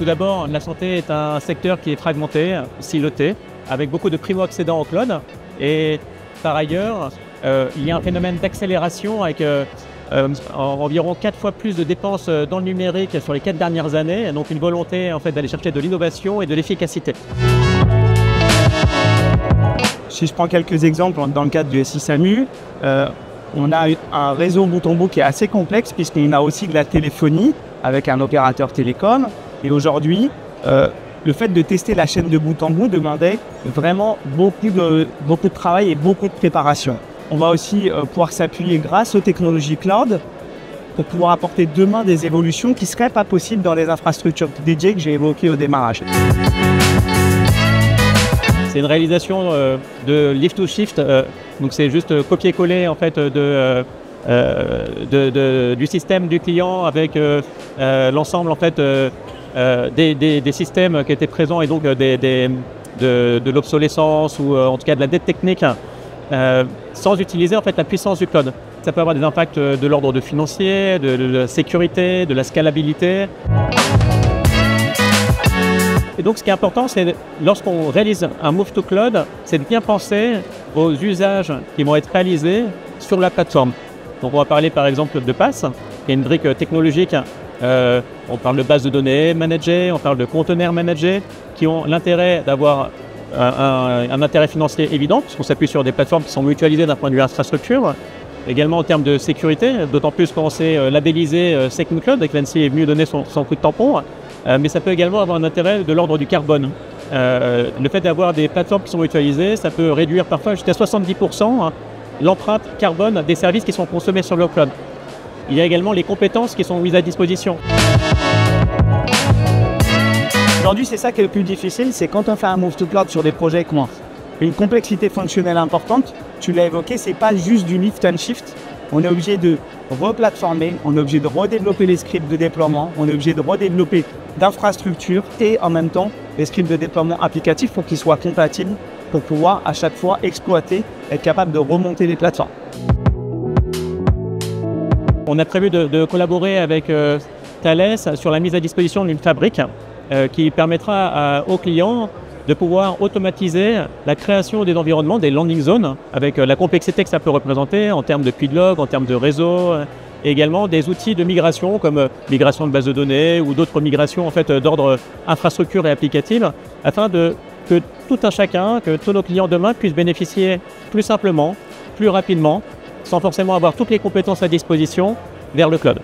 d'abord, la santé est un secteur qui est fragmenté, siloté, avec beaucoup de primo-accédants au cloud. Et par ailleurs, il y a un phénomène d'accélération avec environ 4 fois plus de dépenses dans le numérique sur les 4 dernières années. Donc une volonté en fait, d'aller chercher de l'innovation et de l'efficacité. Si je prends quelques exemples dans le cadre du SI SAMU, on a un réseau bout en bout qui est assez complexe puisqu'on a aussi de la téléphonie avec un opérateur télécom. Et aujourd'hui, le fait de tester la chaîne de bout en bout demandait vraiment beaucoup de travail et beaucoup de préparation. On va aussi pouvoir s'appuyer grâce aux technologies cloud pour pouvoir apporter demain des évolutions qui ne seraient pas possibles dans les infrastructures dédiées que j'ai évoquées au démarrage. C'est une réalisation de lift to shift, donc c'est juste copier-coller en fait du système du client avec l'ensemble en fait des systèmes qui étaient présents et donc de l'obsolescence ou en tout cas de la dette technique sans utiliser en fait la puissance du cloud. Ça peut avoir des impacts de l'ordre de financier, de la sécurité, de la scalabilité. Et donc ce qui est important, c'est lorsqu'on réalise un move to cloud, c'est de bien penser aux usages qui vont être réalisés sur la plateforme. Donc on va parler par exemple de PaaS, qui est une brique technologique. On parle de base de données managées, on parle de conteneurs managés, qui ont l'intérêt d'avoir un intérêt financier évident, puisqu'on s'appuie sur des plateformes qui sont mutualisées d'un point de vue infrastructure. Également en termes de sécurité, d'autant plus quand on s'est labellisé SecNumCloud, avec l'ANSSI est venu donner son coup de tampon. Mais ça peut également avoir un intérêt de l'ordre du carbone. Le fait d'avoir des plateformes qui sont mutualisées, ça peut réduire parfois jusqu'à 70% l'empreinte carbone des services qui sont consommés sur le cloud. Il y a également les compétences qui sont mises à disposition. Aujourd'hui, c'est ça qui est le plus difficile, c'est quand on fait un move to cloud sur des projets qui ont une complexité fonctionnelle importante, tu l'as évoqué, c'est pas juste du lift and shift. On est obligé de replatformer, on est obligé de redévelopper les scripts de déploiement, on est obligé de redévelopper d'infrastructures et en même temps les scripts de déploiement applicatifs pour qu'ils soient compatibles pour pouvoir à chaque fois exploiter, être capable de remonter les plateformes. On a prévu de collaborer avec Thales sur la mise à disposition d'une fabrique qui permettra aux clients de pouvoir automatiser la création des environnements, des landing zones, avec la complexité que ça peut représenter en termes de puits de log, en termes de réseau, et également des outils de migration comme migration de base de données ou d'autres migrations en fait, d'ordre infrastructure et applicative, afin que tout un chacun, que tous nos clients demain puissent bénéficier plus simplement, plus rapidement, sans forcément avoir toutes les compétences à disposition vers le cloud.